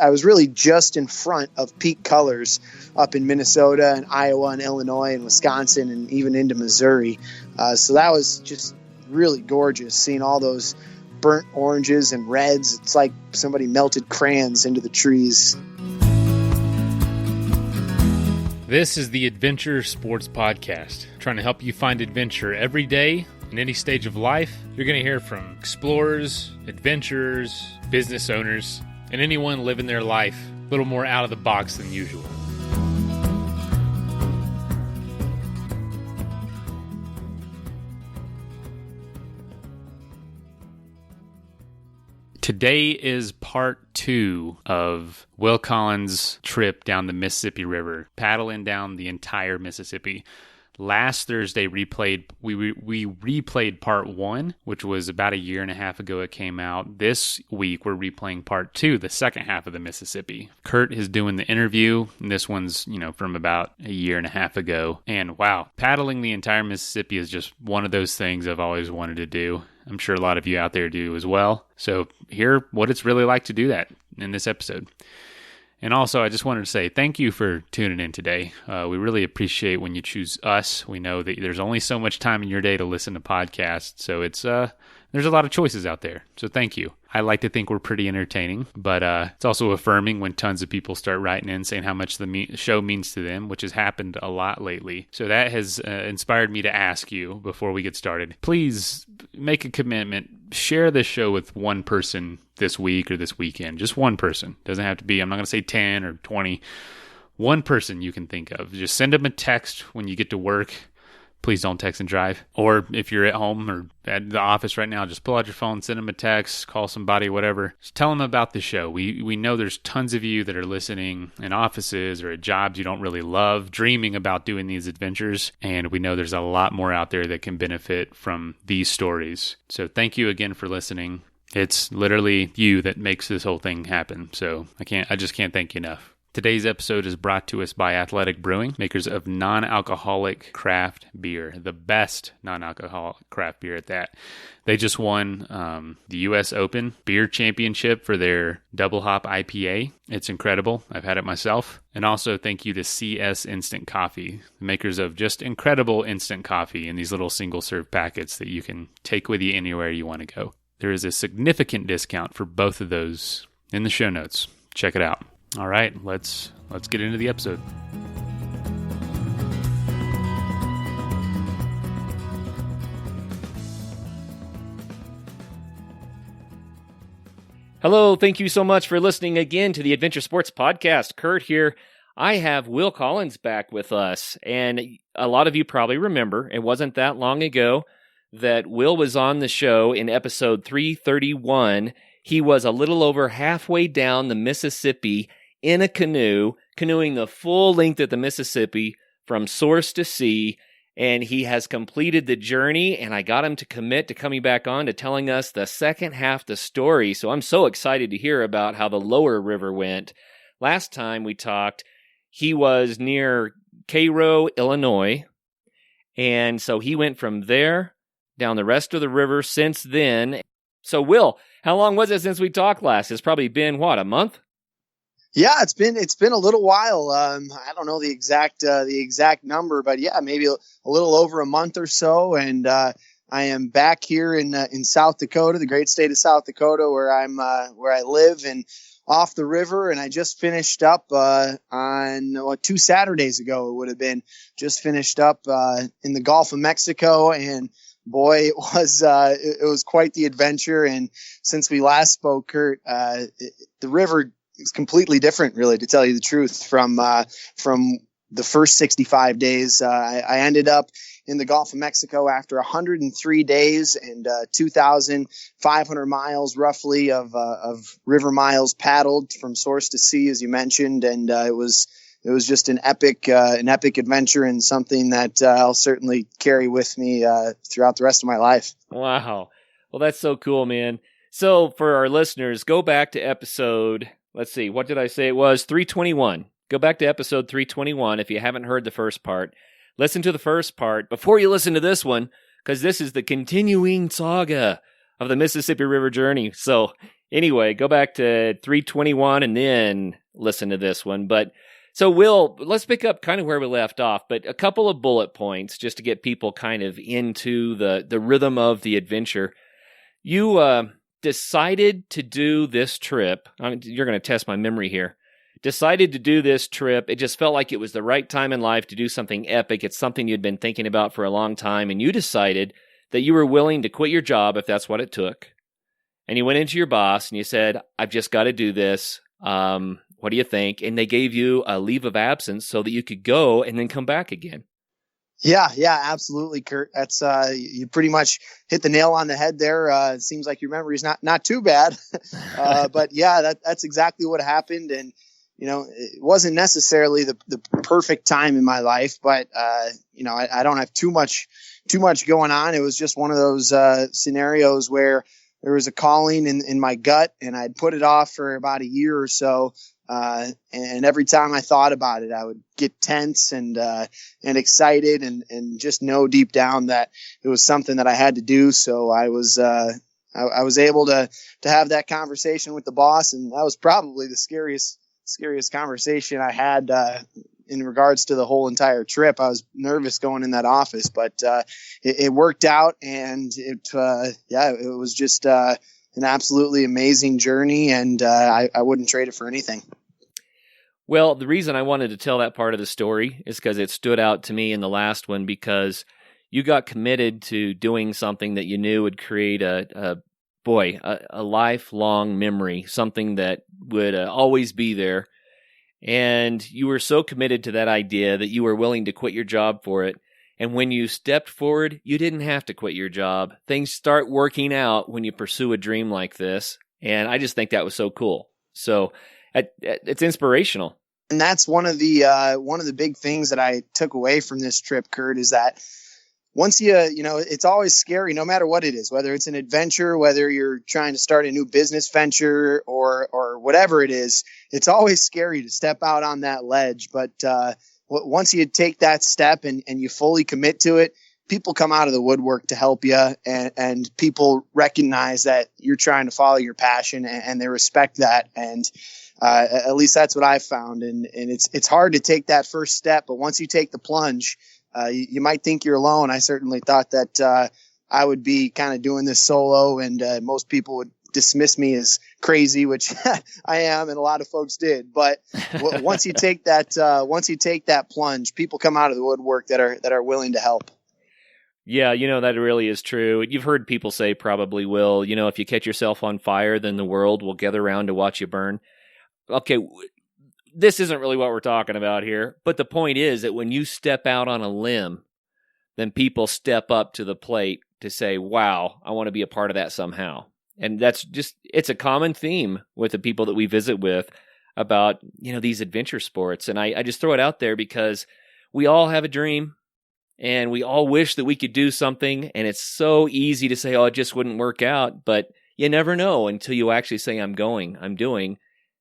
I was really just in front of peak colors up in Minnesota and Iowa and Illinois and Wisconsin and even into Missouri. So that was just really gorgeous, seeing all those burnt oranges and reds. It's like somebody melted crayons into the trees. This is the Adventure Sports Podcast, trying to help you find adventure every day in any stage of life. You're going to hear from explorers, adventurers, business owners, and anyone living their life a little more out of the box than usual. Today is part 2 of Will Collins' trip down the Mississippi River, paddling down the entire Mississippi. Last Thursday, we replayed part 1, which was about a year and a half ago it came out. This week, we're replaying part 2, the second half of the Mississippi. Curt is doing the interview, and this one's, from about a year and a half ago. And wow, paddling the entire Mississippi is just one of those things I've always wanted to do. I'm sure a lot of you out there do as well. So hear what it's really like to do that in this episode. And also, I just wanted to say thank you for tuning in today. We really appreciate when you choose us. We know that there's only so much time in your day to listen to podcasts, so there's a lot of choices out there. So thank you. I like to think we're pretty entertaining, but it's also affirming when tons of people start writing in saying how much the show means to them, which has happened a lot lately. So that has inspired me to ask you before we get started, please make a commitment. Share this show with one person this week or this weekend. Just one person. Doesn't have to be, I'm not going to say 10 or 20. One person you can think of. Just send them a text when you get to work. Please don't text and drive. Or if you're at home or at the office right now, just pull out your phone, send them a text, call somebody, whatever. Just tell them about the show. We know there's tons of you that are listening in offices or at jobs you don't really love, dreaming about doing these adventures. And we know there's a lot more out there that can benefit from these stories. So thank you again for listening. It's literally you that makes this whole thing happen. So I just can't thank you enough. Today's episode is brought to us by Athletic Brewing, makers of non-alcoholic craft beer, the best non-alcoholic craft beer at that. They just won the U.S. Open Beer Championship for their Double Hop IPA. It's incredible. I've had it myself. And also thank you to CS Instant Coffee, the makers of just incredible instant coffee in these little single-serve packets that you can take with you anywhere you want to go. There is a significant discount for both of those in the show notes. Check it out. All right, let's get into the episode. Hello, thank you so much for listening again to the Adventure Sports Podcast. Curt here. I have Will Collins back with us, and a lot of you probably remember, it wasn't that long ago that Will was on the show in episode 331. He was a little over halfway down the Mississippi in a canoe, canoeing the full length of the Mississippi from source to sea, and he has completed the journey, and I got him to commit to coming back on to telling us the second half of the story, so I'm so excited to hear about how the lower river went. Last time we talked, he was near Cairo, Illinois, and so he went from there down the rest of the river since then. So, Will, how long was it since we talked last? It's probably been, a month? Yeah, it's been a little while. I don't know the exact number, but yeah, maybe a little over a month or so. And I am back here in South Dakota, the great state of South Dakota, where I live and off the river. And I just finished up on 2 Saturdays ago. It would have been just finished up in the Gulf of Mexico, and boy, it was quite the adventure. And since we last spoke, Curt, the river is completely different, really, to tell you the truth, from the first 65 days. I ended up in the Gulf of Mexico after 103 days and 2,500 miles roughly of river miles paddled from source to sea, as you mentioned. And it was just an epic adventure, and something that I'll certainly carry with me throughout the rest of my life. Wow. Well, that's so cool, man. So for our listeners, go back to episode, let's see, what did I say it was? 321. Go back to episode 321 if you haven't heard the first part. Listen to the first part before you listen to this one, because this is the continuing saga of the Mississippi River journey. So anyway, go back to 321 and then listen to this one. But so Will, let's pick up kind of where we left off, but a couple of bullet points just to get people kind of into the rhythm of the adventure. You decided to do this trip. You're going to test my memory here. Decided to do this trip. It just felt like it was the right time in life to do something epic. It's something you'd been thinking about for a long time, and you decided that you were willing to quit your job if that's what it took. And you went into your boss and you said, I've just got to do this. What do you think? And they gave you a leave of absence so that you could go and then come back again. Yeah, absolutely, Curt. That's you pretty much hit the nail on the head there. It seems like your memory is not too bad, but yeah, that's exactly what happened. And it wasn't necessarily the perfect time in my life, but I don't have too much going on. It was just one of those scenarios where there was a calling in my gut, and I'd put it off for about a year or so. And every time I thought about it, I would get tense and excited and just know deep down that it was something that I had to do. So I was able to have that conversation with the boss. And that was probably the scariest conversation I had, in regards to the whole entire trip. I was nervous going in that office, but, it worked out, and it was just, an absolutely amazing journey, and I wouldn't trade it for anything. Well, the reason I wanted to tell that part of the story is because it stood out to me in the last one, because you got committed to doing something that you knew would create a lifelong memory, something that would always be there. And you were so committed to that idea that you were willing to quit your job for it. And when you stepped forward, you didn't have to quit your job. Things start working out when you pursue a dream like this. And I just think that was so cool. So it's inspirational. And that's one of the big things that I took away from this trip, Curt, is that once it's always scary, no matter what it is, whether it's an adventure, whether you're trying to start a new business venture or whatever it is, it's always scary to step out on that ledge. But once you take that step and you fully commit to it, people come out of the woodwork to help you, and people recognize that you're trying to follow your passion, and they respect that. And at least that's what I've found. And it's hard to take that first step, but once you take the plunge, you might think you're alone. I certainly thought that I would be kind of doing this solo, and most people would dismiss me as crazy, which I am, and a lot of folks did. But once you take that plunge, people come out of the woodwork that are willing to help. Yeah, that really is true. You've heard people say, probably will, if you catch yourself on fire, then the world will gather around to watch you burn. Okay, this isn't really what we're talking about here, but the point is that when you step out on a limb, then people step up to the plate to say, wow, I want to be a part of that somehow. And it's a common theme with the people that we visit with about, these adventure sports. And I just throw it out there because we all have a dream, and we all wish that we could do something. And it's so easy to say, oh, it just wouldn't work out. But you never know until you actually say, I'm doing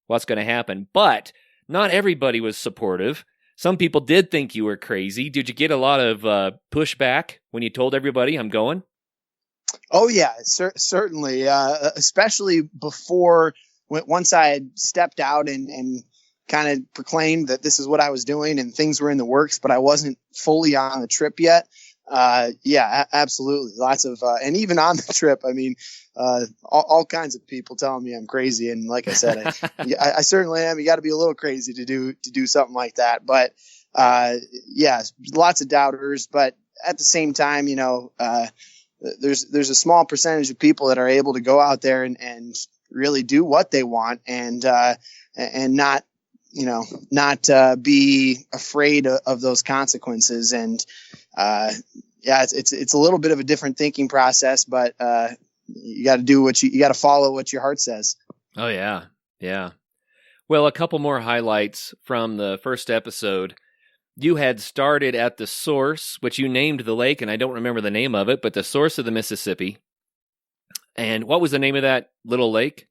what's going to happen. But not everybody was supportive. Some people did think you were crazy. Did you get a lot of pushback when you told everybody, I'm going? Oh, yeah, certainly, especially once I had stepped out and kind of proclaimed that this is what I was doing and things were in the works, but I wasn't fully on the trip yet. Absolutely. Lots of, and even on the trip, I mean, all kinds of people telling me I'm crazy. And like I said, I certainly am. You got to be a little crazy to do something like that. But, lots of doubters, but at the same time, there's a small percentage of people that are able to go out there and really do what they want and not be afraid of those consequences. And, it's a little bit of a different thinking process, but, you got to do you got to follow what your heart says. Oh yeah. Yeah. Well, a couple more highlights from the first episode. You had started at the source, which you named the lake, and I don't remember the name of it, but the source of the Mississippi. And what was the name of that little lake?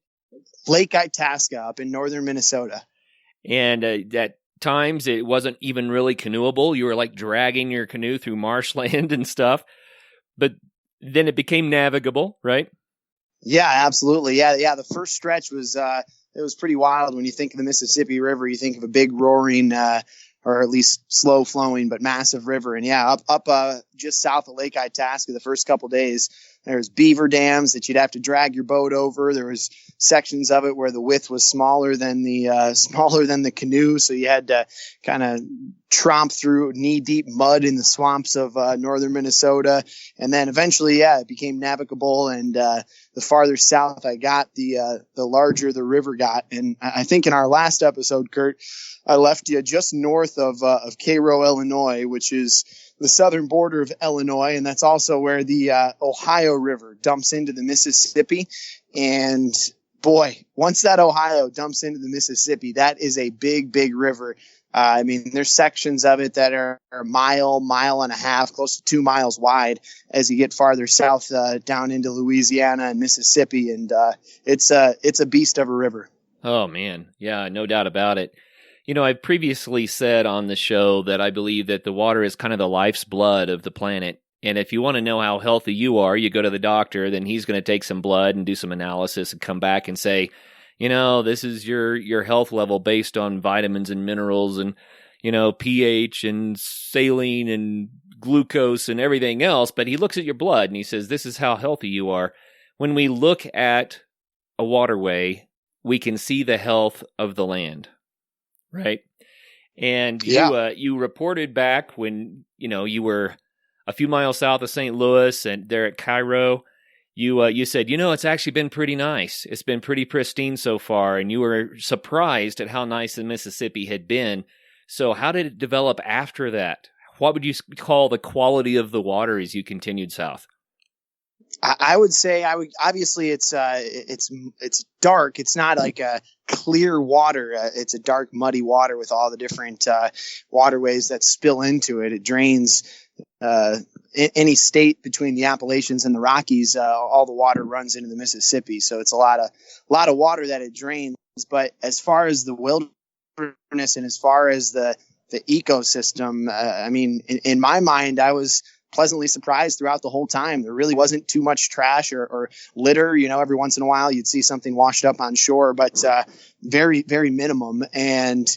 Lake Itasca up in northern Minnesota. And at times it wasn't even really canoeable. You were like dragging your canoe through marshland and stuff. But then it became navigable, right? Yeah, absolutely. Yeah. The first stretch was it was pretty wild. When you think of the Mississippi River, you think of a big roaring, or at least slow flowing, but massive river. And yeah, up just south of Lake Itasca, the first couple days, there was beaver dams that you'd have to drag your boat over. There was sections of it where the width was smaller than the canoe, so you had to kind of tromp through knee-deep mud in the swamps of northern Minnesota. And then eventually, yeah, it became navigable. And the farther south I got, the larger the river got. And I think in our last episode, Curt, I left you just north of Cairo, Illinois, which is the southern border of Illinois, and that's also where the Ohio River dumps into the Mississippi. And boy, once that Ohio dumps into the Mississippi, that is a big, big river. I mean, there's sections of it that are a mile and a half, close to 2 miles wide as you get farther south down into Louisiana and Mississippi. And it's a beast of a river. Oh, man. Yeah, no doubt about it. You know, I've previously said on the show that I believe that the water is kind of the life's blood of the planet. And if you want to know how healthy you are, you go to the doctor, then he's going to take some blood and do some analysis and come back and say, you know, this is your health level based on vitamins and minerals and, you know, pH and saline and glucose and everything else. But he looks at your blood and he says, this is how healthy you are. When we look at a waterway, we can see the health of the land. Right. And you reported back when, you know, you were a few miles south of St. Louis and there at Cairo, you said, you know, it's actually been pretty nice. It's been pretty pristine so far. And you were surprised at how nice the Mississippi had been. So how did it develop after that? What would you call the quality of the water as you continued south? I would say obviously it's dark. It's not like a clear water. It's a dark, muddy water with all the different waterways that spill into it. It drains any state between the Appalachians and the Rockies. All the water runs into the Mississippi, so it's a lot of water that it drains. But as far as the wilderness and as far as the ecosystem, I mean, in my mind, I was pleasantly surprised throughout the whole time. There really wasn't too much trash or litter. You know, every once in a while you'd see something washed up on shore, but very, very minimum. And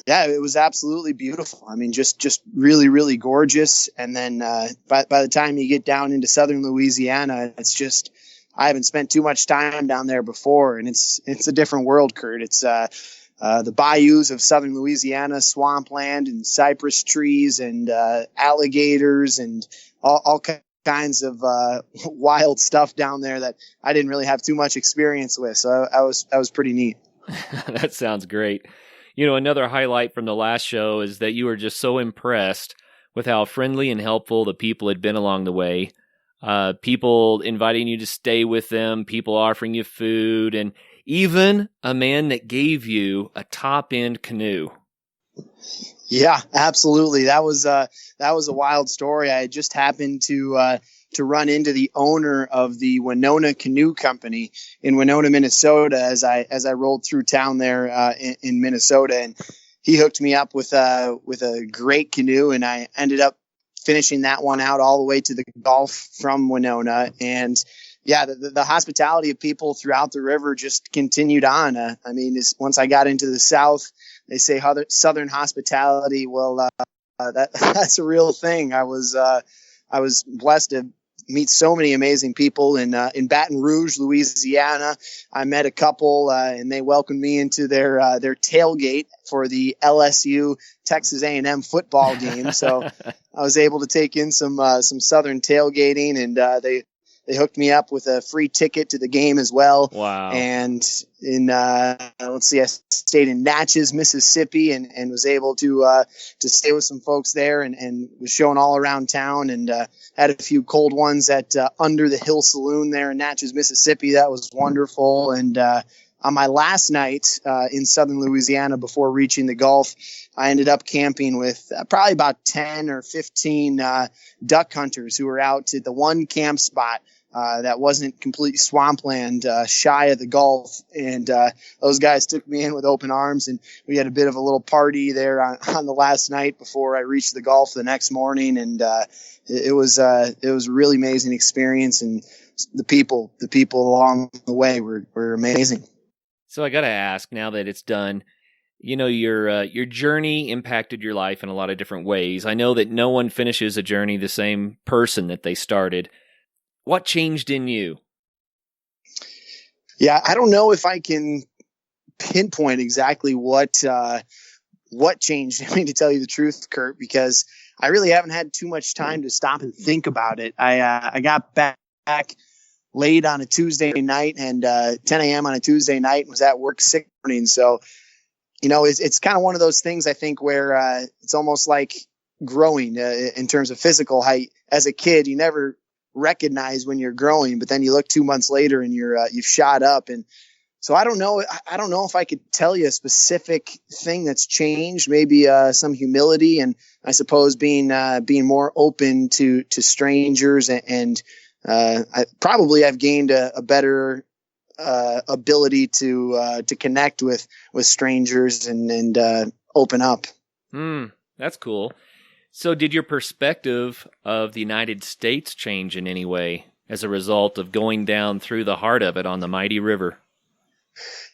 yeah, it was absolutely beautiful. I mean, just really, really gorgeous. And then by the time you get down into southern Louisiana, it's just, I haven't spent too much time down there before, and it's a different world, Curt. It's the bayous of southern Louisiana, swampland and cypress trees and alligators and all kinds of wild stuff down there that I didn't really have too much experience with. So I was pretty neat. That sounds great. You know, another highlight from the last show is that you were just so impressed with how friendly and helpful the people had been along the way. People inviting you to stay with them, people offering you food, and even a man that gave you a top-end canoe. Yeah, absolutely. That was a wild story. I just happened to run into the owner of the Winona Canoe Company in Winona, Minnesota, as I rolled through town there in Minnesota, and he hooked me up with a great canoe, and I ended up finishing that one out all the way to the Gulf from Winona. And yeah, the hospitality of people throughout the river just continued on. I mean, once I got into the South, they say Southern hospitality. Well, that's a real thing. I was blessed to meet so many amazing people in Baton Rouge, Louisiana. I met a couple, and they welcomed me into their tailgate for the LSU Texas A&M football game. So I was able to take in some Southern tailgating, and they hooked me up with a free ticket to the game as well. Wow. And in, I stayed in Natchez, Mississippi, and was able to stay with some folks there and was showing all around town, and had a few cold ones at Under the Hill Saloon there in Natchez, Mississippi. That was wonderful. And on my last night in southern Louisiana before reaching the Gulf, I ended up camping with probably about 10 or 15 duck hunters who were out at the one camp spot that wasn't complete swampland, shy of the Gulf. And those guys took me in with open arms, and we had a bit of a little party there on the last night before I reached the Gulf the next morning. And it was a really amazing experience. And the people along the way were amazing. So I got to ask, now that it's done, your journey impacted your life in a lot of different ways. I know that no one finishes a journey the same person that they started. What changed in you? Yeah, I don't know if I can pinpoint exactly what changed in me, to tell you the truth, Curt, because I really haven't had too much time to stop and think about it. I got back late on a Tuesday night and 10 a.m. on a Tuesday night and was at work 6 morning. So, it's kind of one of those things, I think, where it's almost like growing in terms of physical height. As a kid, you never recognize when you're growing, but then you look 2 months later and you've shot up. And so I don't know if I could tell you a specific thing that's changed. Maybe some humility, and I suppose being more open to strangers, and I've gained a better ability to connect with strangers and open up. That's cool. So did your perspective of the United States change in any way as a result of going down through the heart of it on the mighty river?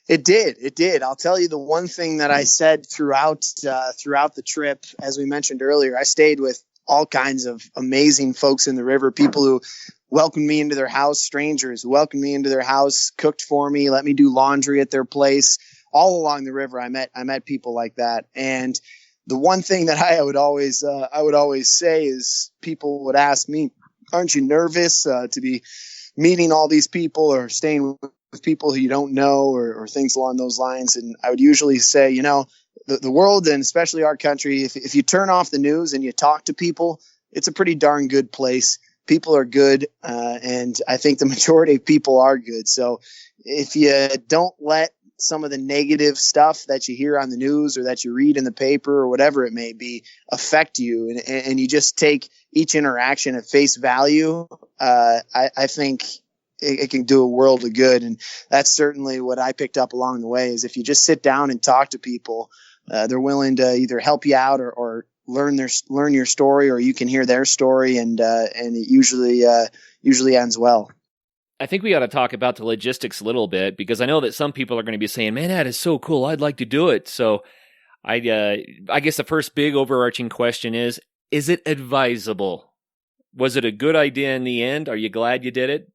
It did. I'll tell you the one thing that I said throughout the trip, as we mentioned earlier. I stayed with all kinds of amazing folks in the river, people who welcomed me into their house, strangers who welcomed me into their house, cooked for me, let me do laundry at their place. All along the river, I met people like that. And the one thing that I would always say is, people would ask me, "Aren't you nervous to be meeting all these people or staying with people who you don't know," or things along those lines? And I would usually say, the world, and especially our country, if you turn off the news and you talk to people, it's a pretty darn good place. People are good, and I think the majority of people are good. So if you don't let some of the negative stuff that you hear on the news or that you read in the paper or whatever it may be affect you, and you just take each interaction at face value, I think it can do a world of good. And that's certainly what I picked up along the way, is if you just sit down and talk to people, they're willing to either help you out or learn your story, or you can hear their story, and it usually ends well. I think we got to talk about the logistics a little bit, because I know that some people are going to be saying, "Man, that is so cool. I'd like to do it." So I guess the first big overarching question is it advisable? Was it a good idea in the end? Are you glad you did it?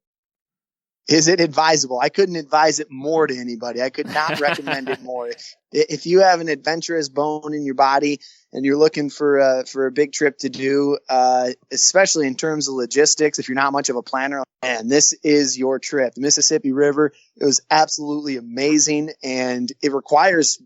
Is it advisable? I couldn't advise it more to anybody. I could not recommend it more. If you have an adventurous bone in your body and you're looking for a big trip to do, especially in terms of logistics, if you're not much of a planner, and this is your trip. The Mississippi River, it was absolutely amazing, and it requires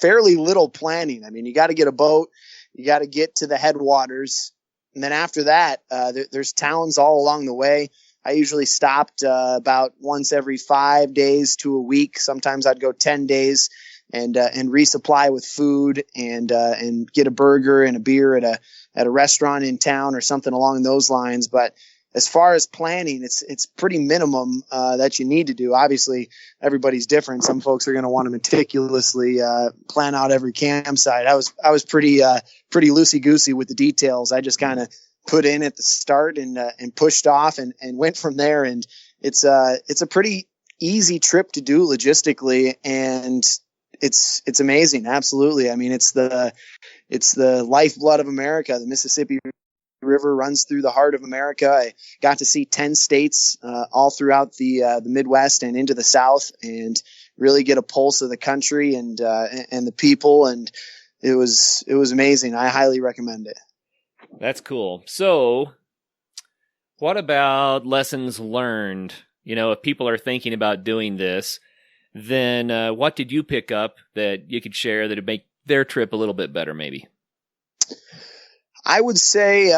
fairly little planning. I mean, you got to get a boat, you got to get to the headwaters, and then after that, there's towns all along the way. I usually stopped about once every 5 days to a week. Sometimes I'd go 10 days and resupply with food and get a burger and a beer at a restaurant in town or something along those lines. But as far as planning, it's pretty minimum that you need to do. Obviously, everybody's different. Some folks are going to want to meticulously plan out every campsite. I was pretty loosey goosey with the details. I just kind of put in at the start and pushed off and went from there. And it's a pretty easy trip to do logistically, and it's amazing. Absolutely. I mean, it's the lifeblood of America. The Mississippi River runs through the heart of America. I got to see 10 states all throughout the Midwest and into the South, and really get a pulse of the country and the people. And it was amazing. I highly recommend it. That's cool. So what about lessons learned? If people are thinking about doing this, then what did you pick up that you could share that would make their trip a little bit better, maybe? I would say,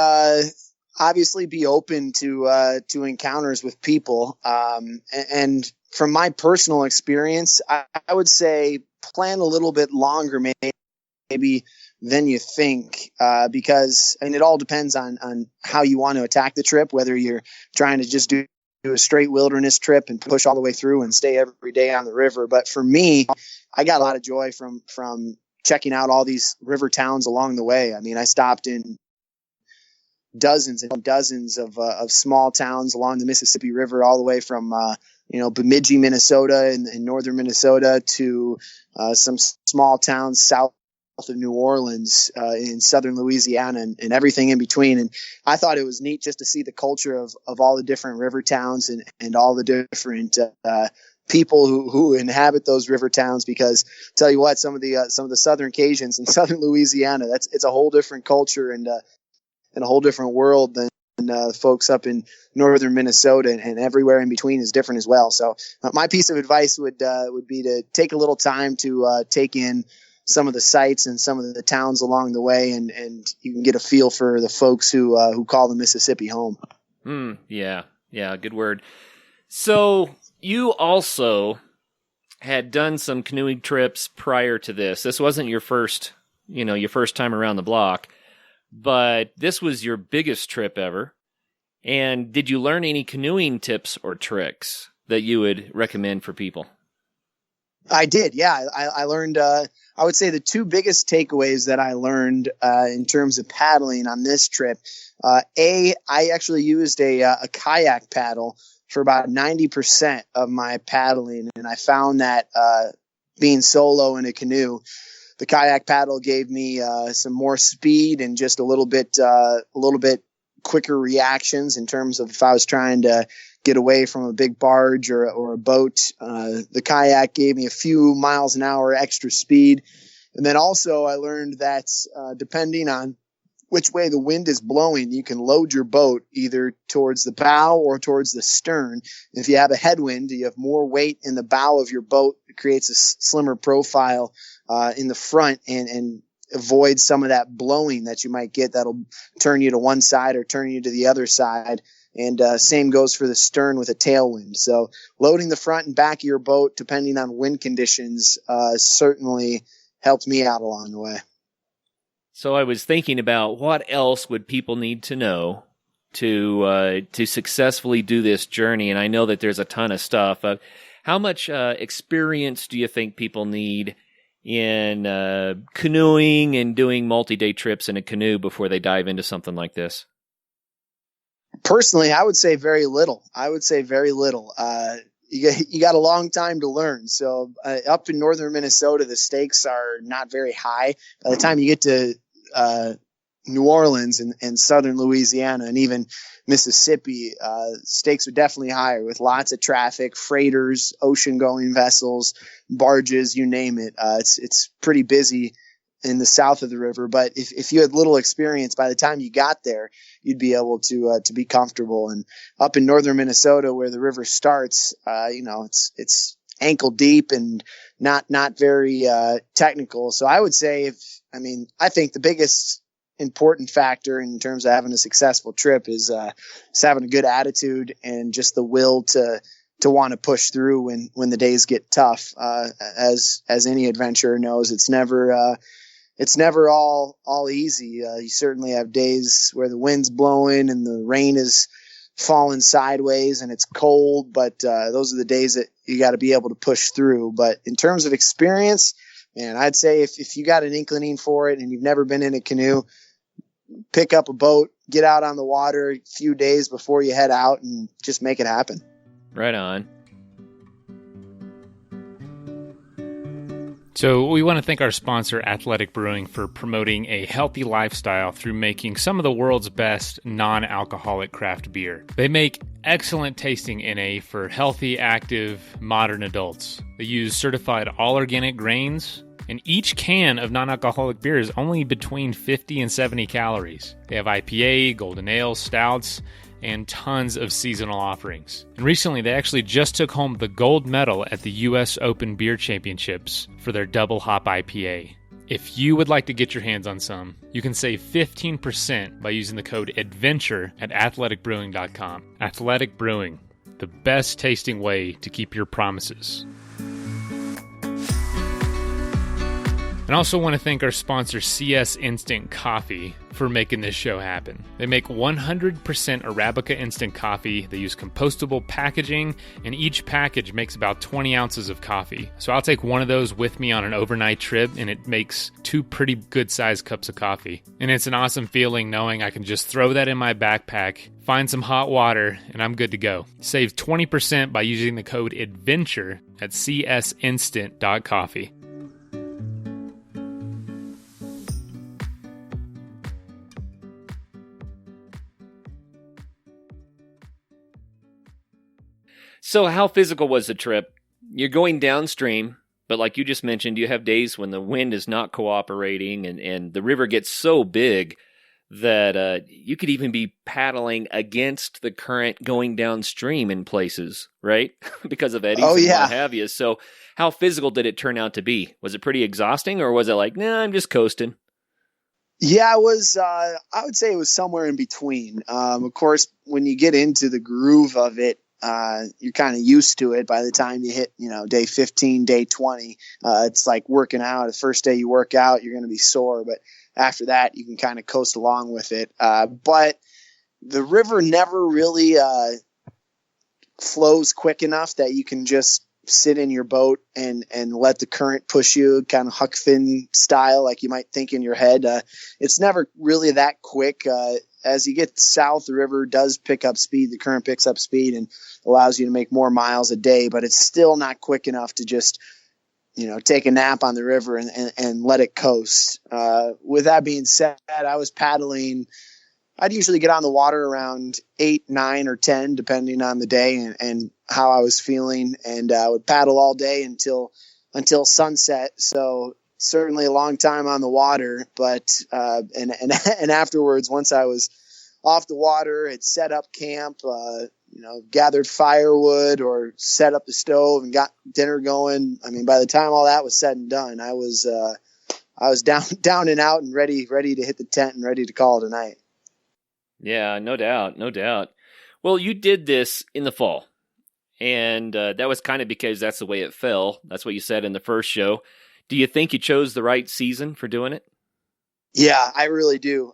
obviously be open to encounters with people. And from my personal experience, I would say plan a little bit longer, maybe than you think, because, and it all depends on how you want to attack the trip, whether you're trying to just do a straight wilderness trip and push all the way through and stay every day on the river. But for me, I got a lot of joy from checking out all these river towns along the way. I mean, I stopped in dozens and dozens of small towns along the Mississippi River, all the way from Bemidji, Minnesota, in northern Minnesota, to some small towns south of New Orleans, in southern Louisiana, and everything in between. And I thought it was neat just to see the culture of all the different river towns and all the different people who inhabit those river towns, because tell you what, some of the Southern Cajuns in southern Louisiana, it's a whole different culture and a whole different world than folks up in northern Minnesota, and everywhere in between is different as well. So my piece of advice would be to take a little time to take in some of the sites and some of the towns along the way, and you can get a feel for the folks who call the Mississippi home. Yeah, good word. So you also had done some canoeing trips prior to this. This wasn't your first time around the block, but this was your biggest trip ever. And did you learn any canoeing tips or tricks that you would recommend for people? I did, yeah. I learned, I would say the two biggest takeaways that I learned in terms of paddling on this trip. I actually used a kayak paddle for about 90% of my paddling, and I found that being solo in a canoe, the kayak paddle gave me some more speed and just a little bit quicker reactions in terms of if I was trying to get away from a big barge or a boat. The kayak gave me a few miles an hour extra speed. And then also I learned that depending on which way the wind is blowing, you can load your boat either towards the bow or towards the stern. If you have a headwind, you have more weight in the bow of your boat. It creates a slimmer profile in the front and avoid some of that blowing that you might get that'll turn you to one side or turn you to the other side. And same goes for the stern with a tailwind. So loading the front and back of your boat, depending on wind conditions, certainly helped me out along the way. So I was thinking about what else would people need to know to successfully do this journey, and I know that there's a ton of stuff. How much experience do you think people need in canoeing and doing multi-day trips in a canoe before they dive into something like this? Personally, I would say very little. You got a long time to learn. So up in northern Minnesota, the stakes are not very high. By the time you get to New Orleans and southern Louisiana and even Mississippi, stakes are definitely higher, with lots of traffic, freighters, ocean-going vessels, barges, you name it. It's pretty busy in the south of the river. But if you had little experience, by the time you got there, you'd be able to be comfortable. And up in northern Minnesota, where the river starts, it's ankle deep and not very technical. So I would say I think the biggest important factor in terms of having a successful trip is having a good attitude and just the will to want to push through when the days get tough. As any adventurer knows, it's never all easy. You certainly have days where the wind's blowing and the rain is falling sideways and it's cold, but those are the days that you got to be able to push through. But in terms of experience, man, I'd say if you got an inkling for it and you've never been in a canoe, pick up a boat, get out on the water a few days before you head out, and just make it happen. Right on. So we want to thank our sponsor, Athletic Brewing, for promoting a healthy lifestyle through making some of the world's best non-alcoholic craft beer. They make excellent tasting NA for healthy, active, modern adults. They use certified all-organic grains, and each can of non-alcoholic beer is only between 50 and 70 calories. They have IPA, golden ale, stouts, and tons of seasonal offerings. And recently, they actually just took home the gold medal at the U.S. Open Beer Championships for their double hop IPA. If you would like to get your hands on some, you can save 15% by using the code ADVENTURE at athleticbrewing.com. Athletic Brewing, the best tasting way to keep your promises. And I also want to thank our sponsor, CS Instant Coffee, for making this show happen. They make 100% Arabica instant coffee. They use compostable packaging, and each package makes about 20 ounces of coffee. So I'll take one of those with me on an overnight trip, and it makes 2 pretty good-sized cups of coffee. And it's an awesome feeling knowing I can just throw that in my backpack, find some hot water, and I'm good to go. Save 20% by using the code ADVENTURE at csinstant.coffee. So how physical was the trip? You're going downstream, but like you just mentioned, you have days when the wind is not cooperating and the river gets so big that you could even be paddling against the current going downstream in places, right? Because of eddies and what have you. So how physical did it turn out to be? Was it pretty exhausting, or was it like, nah, I'm just coasting? Yeah, it was, I would say it was somewhere in between. Of course, when you get into the groove of it, you're kind of used to it by the time you hit, day 15, day 20. It's like working out. The first day you work out, you're going to be sore, but after that, you can kind of coast along with it. But the river never really flows quick enough that you can just sit in your boat and let the current push you, kind of Huck Finn style, like you might think in your head. It's never really that quick. As you get south, the river does pick up speed. The current picks up speed and allows you to make more miles a day, but it's still not quick enough to just, take a nap on the river and let it coast. With that being said, I was paddling. I'd usually get on the water around 8, 9, or 10, depending on the day and how I was feeling. And I would paddle all day until sunset. So certainly a long time on the water, but and afterwards, once I was off the water, had set up camp, gathered firewood or set up the stove and got dinner going. I mean, by the time all that was said and done, I was down and out and ready to hit the tent and ready to call it a night. Yeah, no doubt. Well, you did this in the fall, and that was kind of because that's the way it fell. That's what you said in the first show. Do you think you chose the right season for doing it? Yeah, I really do.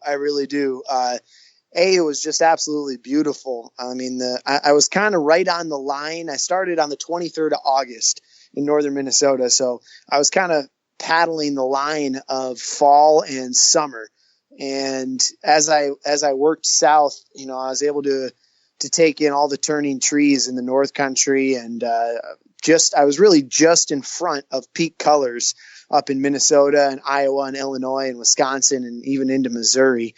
It was just absolutely beautiful. I mean, I was kind of right on the line. I started on the 23rd of August in northern Minnesota, so I was kind of paddling the line of fall and summer. And as I worked south, I was able to take in all the turning trees in the North Country, and I was really just in front of peak colors up in Minnesota and Iowa and Illinois and Wisconsin and even into Missouri.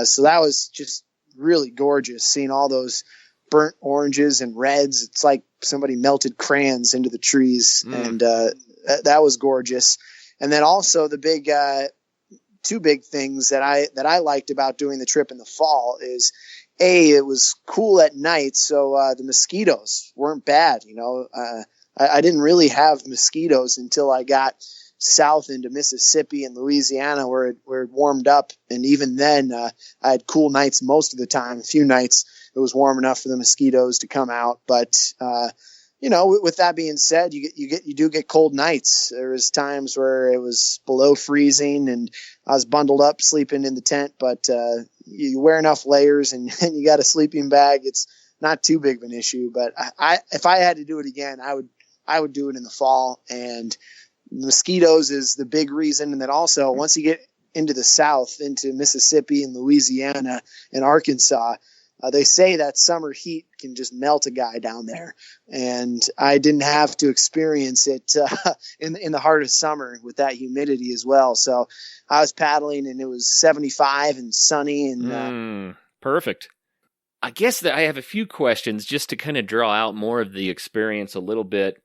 So that was just really gorgeous, seeing all those burnt oranges and reds. It's like somebody melted crayons into the trees, and that was gorgeous. And then also the big 2 big things that I liked about doing the trip in the fall is, it was cool at night, so the mosquitoes weren't bad. I didn't really have mosquitoes until I got south into Mississippi and Louisiana, where it warmed up, and even then I had cool nights most of the time. A few nights it was warm enough for the mosquitoes to come out, but with that being said, you do get cold nights. There was times where it was below freezing and I was bundled up sleeping in the tent, but you wear enough layers and you got a sleeping bag. It's not too big of an issue, but if I had to do it again, I would do it in the fall. And mosquitoes is the big reason. And then also, once you get into the south, into Mississippi and Louisiana and Arkansas, they say that summer heat can just melt a guy down there. And I didn't have to experience it in the heart of summer with that humidity as well. So I was paddling and it was 75 and sunny. And perfect. I guess that I have a few questions just to kind of draw out more of the experience a little bit.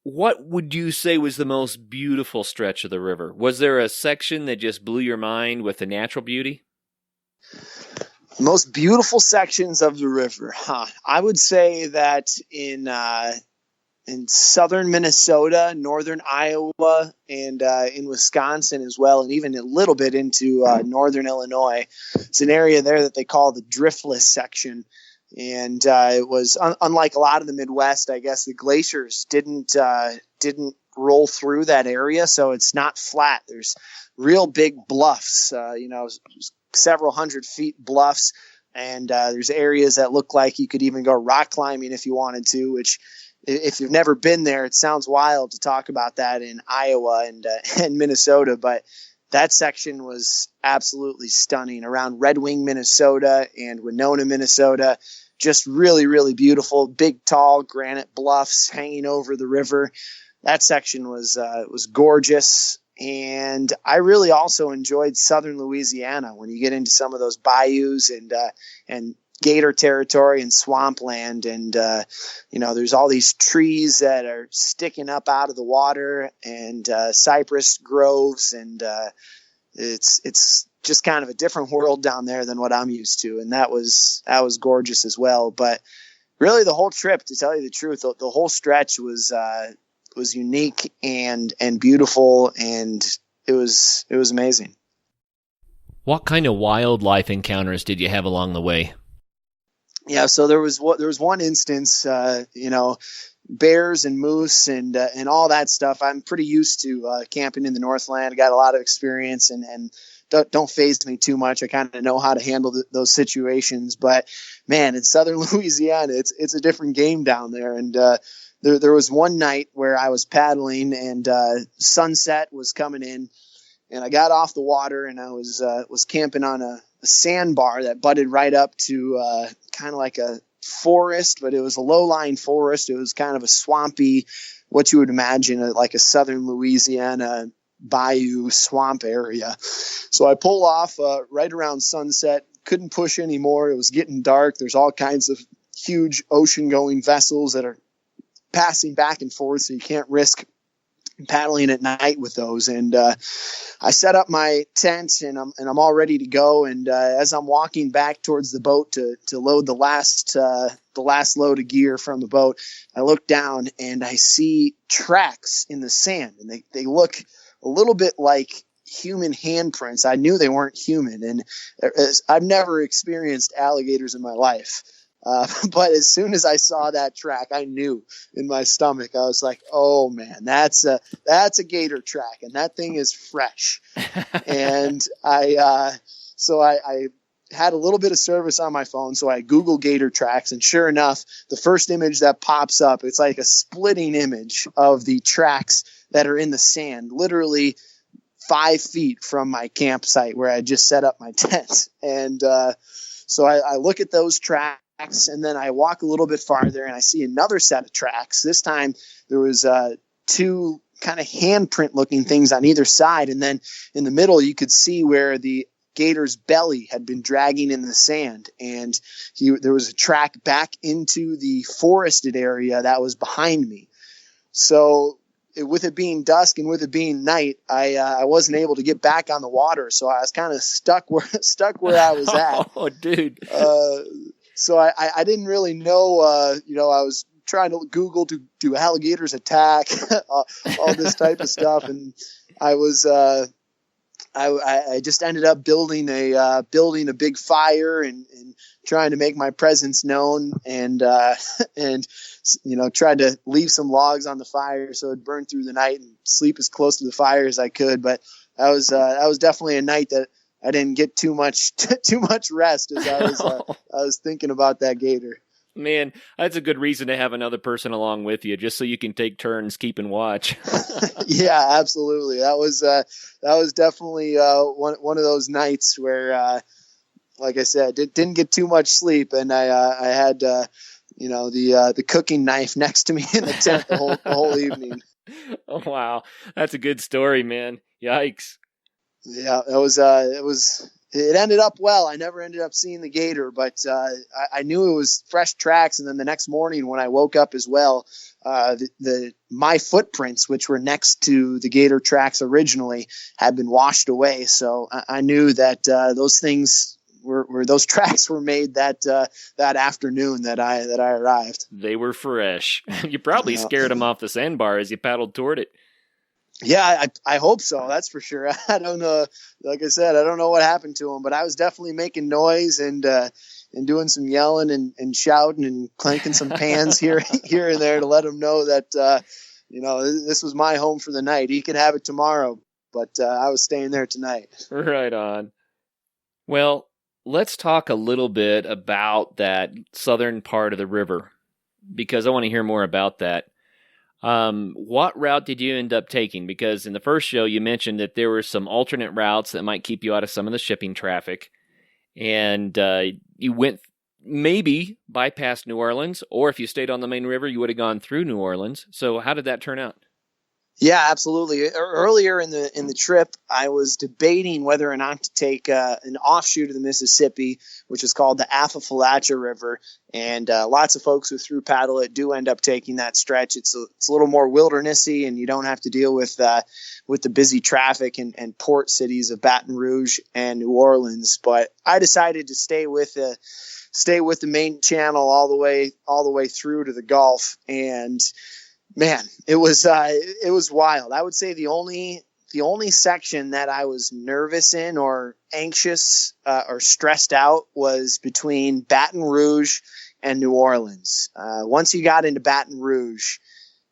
What would you say was the most beautiful stretch of the river? Was there a section that just blew your mind with the natural beauty? Most beautiful sections of the river. I would say that in southern Minnesota, northern Iowa, and in Wisconsin as well, and even a little bit into northern Illinois. It's an area there that they call the driftless section. And it was unlike a lot of the Midwest, I guess the glaciers didn't roll through that area. So it's not flat. There's real big bluffs, several 100 feet bluffs. And there's areas that look like you could even go rock climbing if you wanted to, which if you've never been there, it sounds wild to talk about that in Iowa and Minnesota, but that section was absolutely stunning around Red Wing, Minnesota and Winona, Minnesota. Just really, really beautiful, big, tall granite bluffs hanging over the river. That section was gorgeous. And I really also enjoyed southern Louisiana when you get into some of those bayous and gator territory and swampland. And, there's all these trees that are sticking up out of the water and cypress groves. And it's just kind of a different world down there than what I'm used to. And that was gorgeous as well. But really the whole trip, to tell you the truth, the whole stretch was unique and beautiful, and it was amazing. What kind of wildlife encounters did you have along the way? Yeah, so there was one instance, bears and moose and all that stuff. I'm pretty used to camping in the Northland. I got a lot of experience and don't faze me too much. I kind of know how to handle those situations. But man, in southern Louisiana, it's a different game down there. And there was one night where I was paddling and sunset was coming in, and I got off the water and I was camping on a sandbar that butted right up to kind of like a forest, but it was a low-lying forest. It was kind of a swampy, what you would imagine like a southern Louisiana bayou swamp area. So I pull off right around sunset, couldn't push anymore. It was getting dark. There's all kinds of huge ocean-going vessels that are passing back and forth, so you can't risk paddling at night with those. And I set up my tent and I'm all ready to go. And as I'm walking back towards the boat to load the last load of gear from the boat, I look down and I see tracks in the sand, and they look a little bit like human handprints. I knew they weren't human, and I've never experienced alligators in my life. But as soon as I saw that track, I knew in my stomach, I was like, oh man, that's a gator track, and that thing is fresh. And I had a little bit of service on my phone. So I Google gator tracks, and sure enough, the first image that pops up, it's like a splitting image of the tracks that are in the sand, literally 5 feet from my campsite where I just set up my tent. And, so I look at those tracks, and then I walk a little bit farther and I see another set of tracks. This time there was two kind of handprint looking things on either side. And then in the middle, you could see where the gator's belly had been dragging in the sand. And there was a track back into the forested area that was behind me. So with it being dusk and with it being night, I wasn't able to get back on the water. So I was kind of stuck where I was at. Oh, dude. So I didn't really know, I was trying to Google, do alligators attack, all this type of stuff. And I was, I just ended up building a big fire and trying to make my presence known, and tried to leave some logs on the fire so it'd burn through the night and sleep as close to the fire as I could. But that was definitely a night that I didn't get too much rest as I was thinking about that gator. Man, that's a good reason to have another person along with you, just so you can take turns keeping watch. Yeah, absolutely. That was definitely one of those nights where, like I said, didn't get too much sleep, and I had the cooking knife next to me in the tent the whole evening. Oh wow, that's a good story, man. Yikes. Yeah, it ended up well. I never ended up seeing the gator, but I knew it was fresh tracks. And then the next morning when I woke up as well, my footprints, which were next to the gator tracks originally, had been washed away. So I knew that those things those tracks were made that afternoon that I arrived. They were fresh. You probably scared them off the sandbar as you paddled toward it. Yeah, I hope so. That's for sure. I don't know. Like I said, I don't know what happened to him, but I was definitely making noise and doing some yelling and shouting and clanking some pans here and there to let him know that this was my home for the night. He could have it tomorrow, but I was staying there tonight. Right on. Well, let's talk a little bit about that southern part of the river, because I want to hear more about that. What route did you end up taking? Because in the first show, you mentioned that there were some alternate routes that might keep you out of some of the shipping traffic. And you went maybe bypassed New Orleans, or if you stayed on the main river, you would have gone through New Orleans. So how did that turn out? Yeah, absolutely. Earlier in the trip, I was debating whether or not to take an offshoot of the Mississippi, which is called the Appalachia River, and lots of folks who through paddle it do end up taking that stretch. It's a little more wildernessy, and you don't have to deal with the busy traffic and port cities of Baton Rouge and New Orleans. But I decided to stay with the main channel all the way through to the Gulf. And man, it was wild. I would say the only section that I was nervous in or anxious or stressed out was between Baton Rouge and New Orleans. Once you got into Baton Rouge,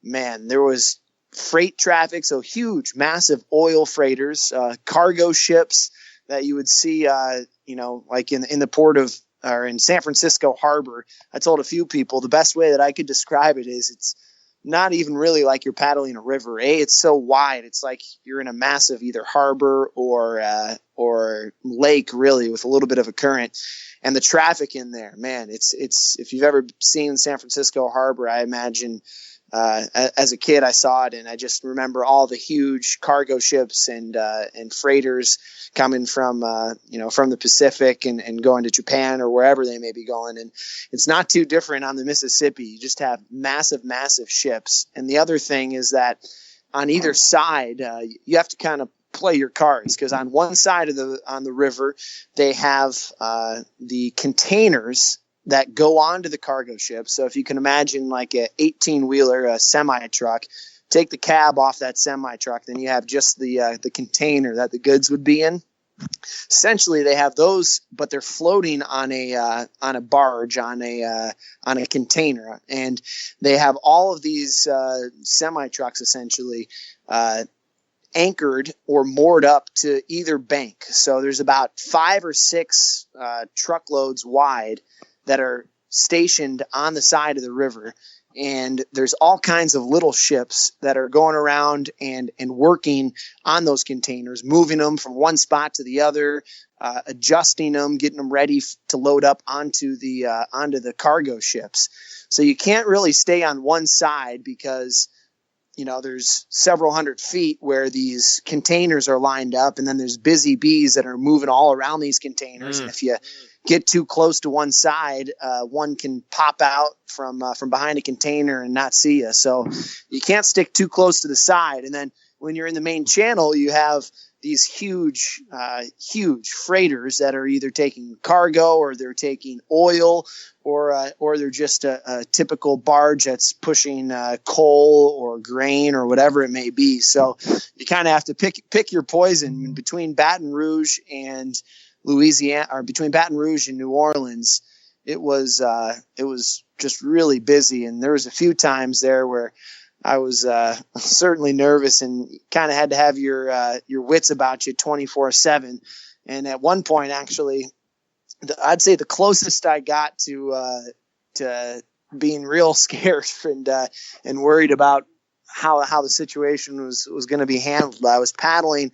man, there was freight traffic, so huge, massive oil freighters, cargo ships that you would see, like in the port of, or in San Francisco Harbor. I told a few people the best way that I could describe it is it's not even really like you're paddling a river. It's so wide. It's like you're in a massive either harbor or lake, really, with a little bit of a current. And the traffic in there, man, it's if you've ever seen San Francisco Harbor, I imagine as a kid I saw it, and I just remember all the huge cargo ships and freighters coming from the Pacific and going to Japan or wherever they may be going. And it's not too different on the Mississippi. You just have massive, massive ships. And the other thing is that on either side, you have to kind of play your cards, because on one side on the river, they have the containers that go onto the cargo ship. So if you can imagine like a 18-wheeler, a semi-truck, take the cab off that semi-truck, then you have just the container that the goods would be in. Essentially, they have those, but they're floating on a barge, on a container, and they have all of these semi-trucks essentially anchored or moored up to either bank. So there's about 5 or 6 truckloads wide that are stationed on the side of the river. And there's all kinds of little ships that are going around and working on those containers, moving them from one spot to the other, adjusting them, getting them ready to load up onto the cargo ships. So you can't really stay on one side, because there's several hundred feet where these containers are lined up, and then there's busy bees that are moving all around these containers. And if you get too close to one side, one can pop out from behind a container and not see you. So you can't stick too close to the side. And then when you're in the main channel, you have these huge freighters that are either taking cargo, or they're taking oil, or they're just a typical barge that's pushing coal or grain or whatever it may be. So you kind of have to pick your poison. Between Baton Rouge and Louisiana, or between Baton Rouge and New Orleans, it was just really busy. And there was a few times there where I was certainly nervous and kind of had to have your wits about you 24/7. And at one point, actually, I'd say the closest I got to being real scared and worried about how the situation was going to be handled. I was paddling,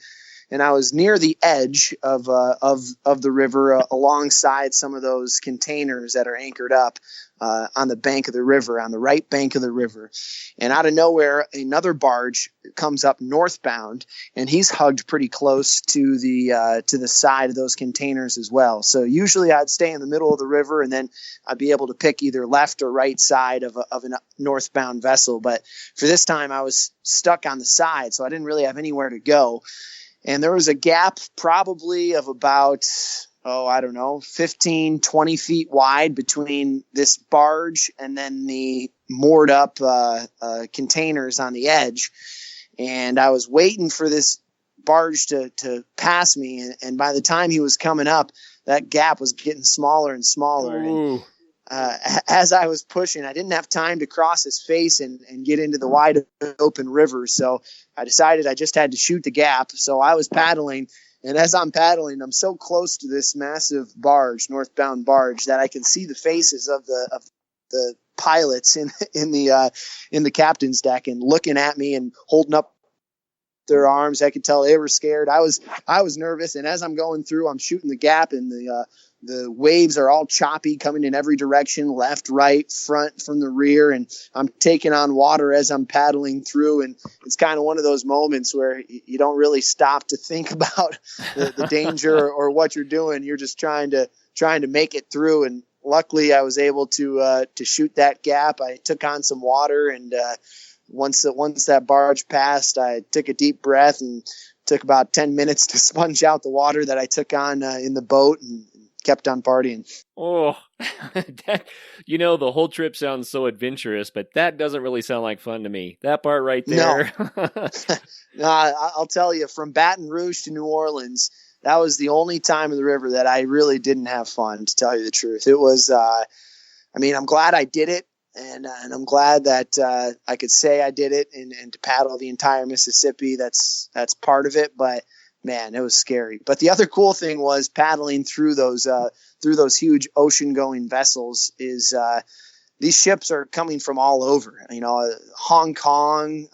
and I was near the edge of the river, alongside some of those containers that are anchored up on the bank of the river, on the right bank of the river. And out of nowhere, another barge comes up northbound, and he's hugged pretty close to the side of those containers as well. So usually I'd stay in the middle of the river, and then I'd be able to pick either left or right side of a northbound vessel. But for this time, I was stuck on the side, so I didn't really have anywhere to go. And there was a gap probably of about, 15, 20 feet wide between this barge and then the moored up containers on the edge. And I was waiting for this barge to pass me. And by the time he was coming up, that gap was getting smaller and smaller. Ooh. And as I was pushing, I didn't have time to cross his face and get into the wide open river. So I decided I just had to shoot the gap. So I was paddling, and as I'm paddling, I'm so close to this massive barge, northbound barge, that I can see the faces of the pilots in the captain's deck and looking at me and holding up their arms. I could tell they were scared. I was nervous, and as I'm going through, I'm shooting the gap, and the waves are all choppy, coming in every direction, left, right, front, from the rear, and I'm taking on water as I'm paddling through. And it's kind of one of those moments where you don't really stop to think about the danger or what you're doing. You're just trying to make it through. And luckily, I was able to shoot that gap. I took on some water, and once that barge passed, I took a deep breath and took about 10 minutes to sponge out the water that I took on in the boat, and kept on partying. Oh, the whole trip sounds so adventurous, but that doesn't really sound like fun to me. That part right there. No, I'll tell you, from Baton Rouge to New Orleans, that was the only time in the river that I really didn't have fun, to tell you the truth. It was, I'm glad I did it. And I'm glad that I could say I did it and to paddle the entire Mississippi. That's part of it. But man, it was scary. But the other cool thing was paddling through those huge ocean-going vessels. Is these ships are coming from all over, Hong Kong,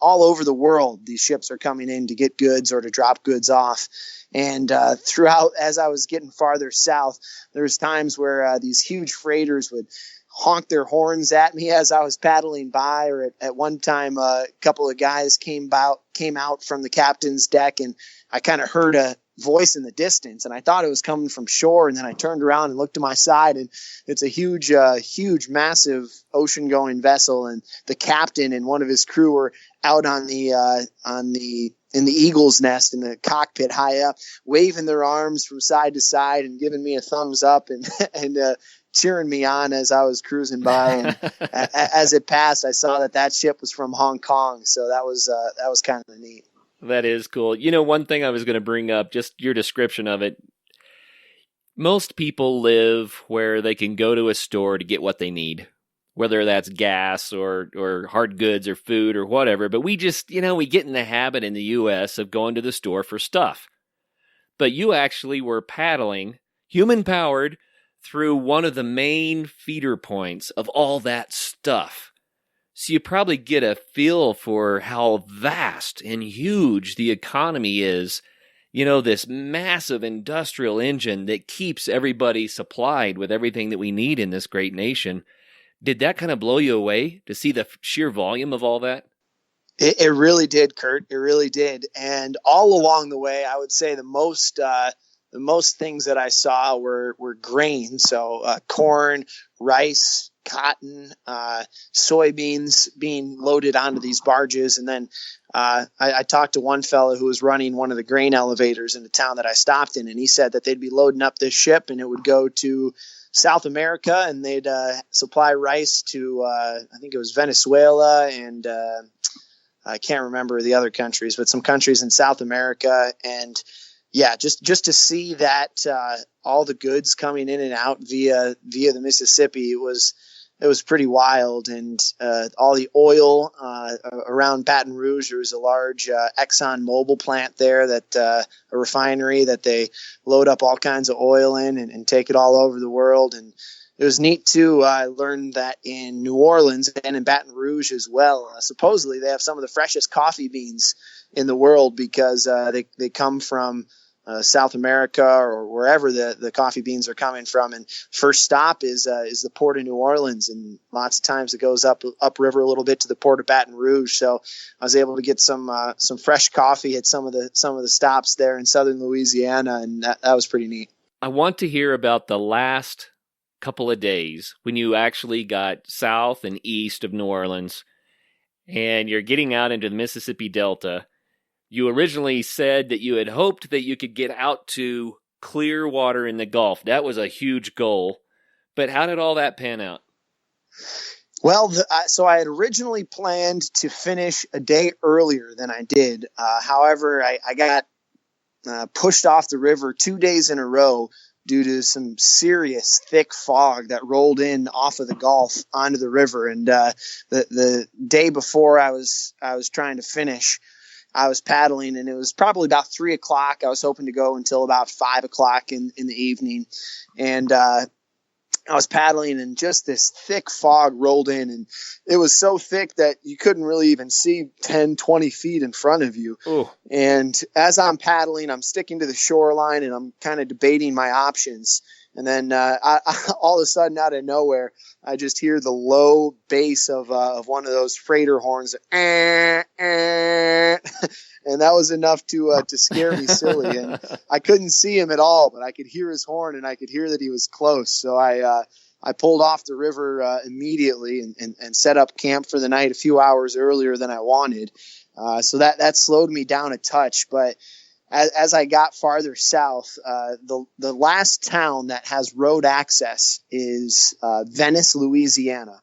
all over the world. These ships are coming in to get goods or to drop goods off. And throughout, as I was getting farther south, there was times where these huge freighters would honk their horns at me as I was paddling by, or at one time, a couple of guys came out from the captain's deck, and I kind of heard a voice in the distance, and I thought it was coming from shore. And then I turned around and looked to my side, and it's a huge, massive ocean going vessel. And the captain and one of his crew were out in the eagle's nest in the cockpit high up, waving their arms from side to side and giving me a thumbs up and cheering me on as I was cruising by. And as it passed, I saw that ship was from Hong Kong. So that was kind of neat. That is cool. One thing I was going to bring up, just your description of it. Most people live where they can go to a store to get what they need, whether that's gas or hard goods or food or whatever. But we just, we get in the habit in the U.S. of going to the store for stuff. But you actually were paddling, human-powered, through one of the main feeder points of all that stuff. So you probably get a feel for how vast and huge the economy is. This massive industrial engine that keeps everybody supplied with everything that we need in this great nation. Did that kind of blow you away to see the sheer volume of all that? It really did, Curt. It really did. And all along the way, I would say the most things that I saw were grain. So corn, rice, cotton, soybeans being loaded onto these barges. And then I talked to one fellow who was running one of the grain elevators in the town that I stopped in, and he said that they'd be loading up this ship and it would go to South America, and they'd supply rice to I think it was Venezuela and I can't remember the other countries, but some countries in South America. And yeah, just to see that all the goods coming in and out via the Mississippi, it was pretty wild. And all the oil around Baton Rouge, there was a large Exxon Mobil plant there, that a refinery that they load up all kinds of oil in and take it all over the world. And it was neat too. I learned that in New Orleans and in Baton Rouge as well, supposedly they have some of the freshest coffee beans in the world, because they come from South America or wherever the coffee beans are coming from. And first stop is the port of New Orleans, and lots of times it goes upriver a little bit to the port of Baton Rouge. So I was able to get some fresh coffee at some of the stops there in southern Louisiana, and that was pretty neat. I want to hear about the last couple of days when you actually got south and east of New Orleans and you're getting out into the Mississippi Delta. You originally said that you had hoped that you could get out to clear water in the Gulf. That was a huge goal. But how did all that pan out? Well, so I had originally planned to finish a day earlier than I did. However, I got pushed off the river 2 days in a row due to some serious thick fog that rolled in off of the Gulf onto the river. And the day before I was trying to finish, I was paddling, and it was probably about 3:00. I was hoping to go until about 5:00 in the evening. And I was paddling, and just this thick fog rolled in, and it was so thick that you couldn't really even see 10, 20 feet in front of you. Ooh. And as I'm paddling, I'm sticking to the shoreline, and I'm kind of debating my options. And then all of a sudden, out of nowhere, I just hear the low bass of one of those freighter horns, and that was enough to scare me silly. And I couldn't see him at all, but I could hear his horn, and I could hear that he was close. So I pulled off the river immediately and set up camp for the night a few hours earlier than I wanted. So that slowed me down a touch, but as I got farther south, the last town that has road access is Venice, Louisiana.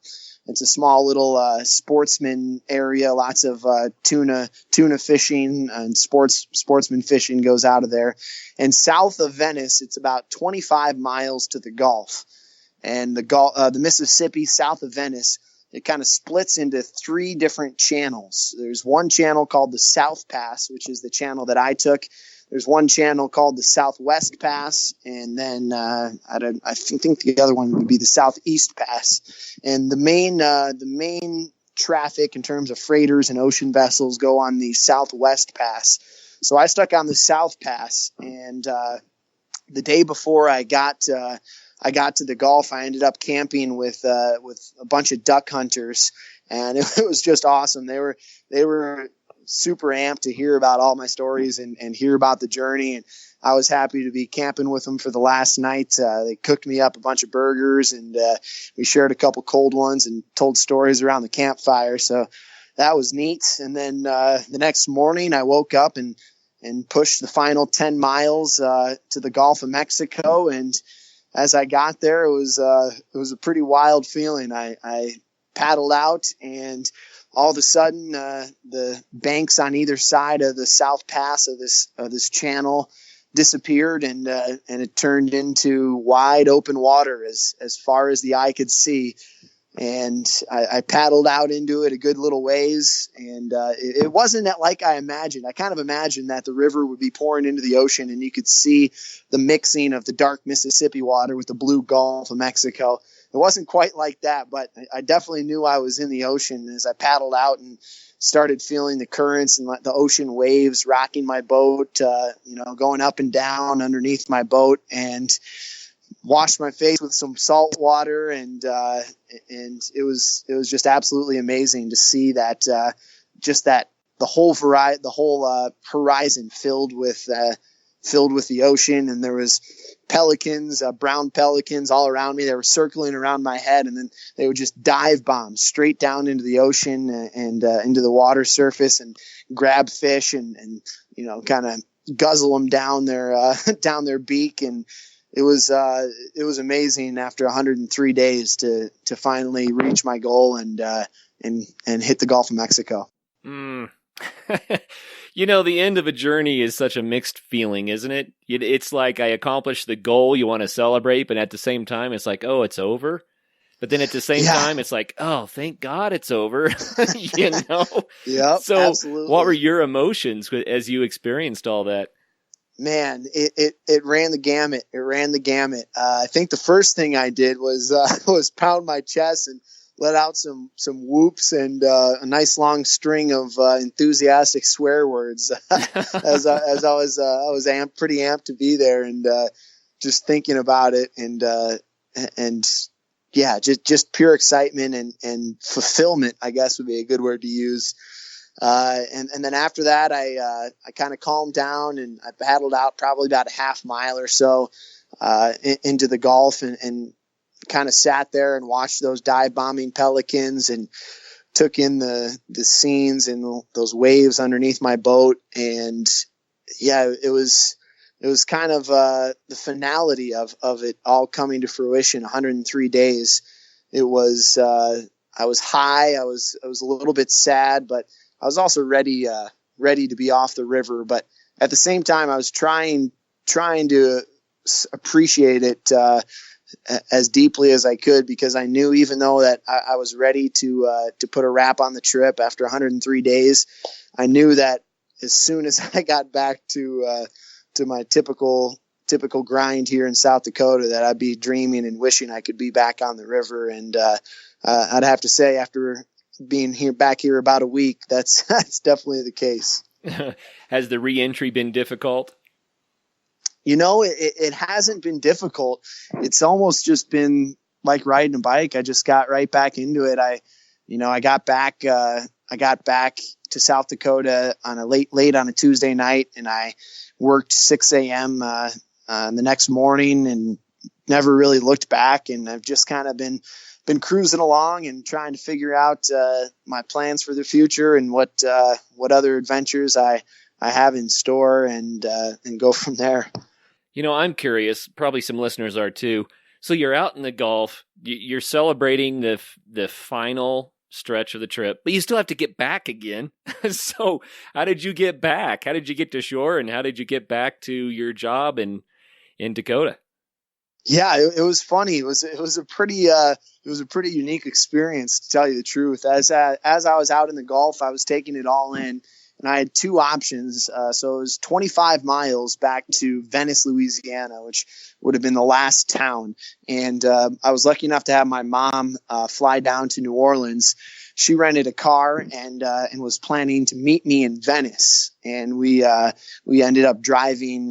It's a small little sportsman area. Lots of tuna fishing and sportsman fishing goes out of there. And south of Venice, it's about 25 miles to the Gulf. And the Mississippi south of Venice, it kind of splits into 3 different channels. There's one channel called the South Pass, which is the channel that I took. There's one channel called the Southwest Pass, and then I think the other one would be the Southeast Pass. And the main traffic in terms of freighters and ocean vessels go on the Southwest Pass. So I stuck on the South Pass, and the day before I got to the Gulf, I ended up camping with a bunch of duck hunters, and it was just awesome. They were super amped to hear about all my stories and hear about the journey. And I was happy to be camping with them for the last night. They cooked me up a bunch of burgers, and we shared a couple cold ones and told stories around the campfire. So that was neat. And then the next morning I woke up and pushed the final 10 miles to the Gulf of Mexico. And as I got there, it was a pretty wild feeling. I paddled out, and all of a sudden, the banks on either side of the South Pass of this channel disappeared, and it turned into wide open water as far as the eye could see. And I paddled out into it a good little ways, and it wasn't like I imagined. I kind of imagined that the river would be pouring into the ocean, and you could see the mixing of the dark Mississippi water with the blue Gulf of Mexico. It wasn't quite like that, but I definitely knew I was in the ocean as I paddled out and started feeling the currents and the ocean waves rocking my boat, going up and down underneath my boat, and washed my face with some salt water. And it was just absolutely amazing to see that, the whole horizon filled with the ocean. And there was pelicans, brown pelicans all around me. They were circling around my head, and then they would just dive bomb straight down into the ocean and into the water surface and grab fish and kind of guzzle them down their beak. And it was amazing after 103 days to finally reach my goal and hit the Gulf of Mexico. The end of a journey is such a mixed feeling, isn't it? It's like I accomplished the goal you want to celebrate, but at the same time, it's like, oh, it's over. But then at the same time, it's like, oh, thank God it's over. Yep, so absolutely. What were your emotions as you experienced all that? Man, it ran the gamut. I think the first thing I did was pound my chest and let out some whoops and a nice long string of enthusiastic swear words as I was pretty amped to be there, and just thinking about it, and just pure excitement and fulfillment, I guess would be a good word to use. And then after that, I kind of calmed down, and I paddled out probably about a half mile or so into the Gulf, and kind of sat there and watched those dive bombing pelicans and took in the scenes and those waves underneath my boat. And it was kind of the finality of it all coming to fruition. 103 days. It was I was high. I was a little bit sad, but I was also ready to be off the river. But at the same time, I was trying to appreciate it as deeply as I could, because I knew, even though that I was ready to put a wrap on the trip after 103 days, I knew that as soon as I got back to my typical grind here in South Dakota, that I'd be dreaming and wishing I could be back on the river. And I'd have to say, after being back here about a week, that's definitely the case. Has the re-entry been difficult? It hasn't been difficult. It's almost just been like riding a bike. I just got right back into it. I got back to South Dakota on a late on a Tuesday night, and I worked 6 a.m. The next morning and never really looked back. And I've just kind of been cruising along and trying to figure out my plans for the future and what other adventures I have in store, and go from there. I'm curious, probably some listeners are too. So you're out in the Gulf, you're celebrating the final stretch of the trip, but you still have to get back again. So how did you get back? How did you get to shore, and how did you get back to your job in Dakota? Yeah, it was funny. It was a pretty unique experience, to tell you the truth. As I was out in the Gulf, I was taking it all in. And I had two options. So it was 25 miles back to Venice, Louisiana, which would have been the last town. And I was lucky enough to have my mom fly down to New Orleans. She rented a car and was planning to meet me in Venice. And we ended up driving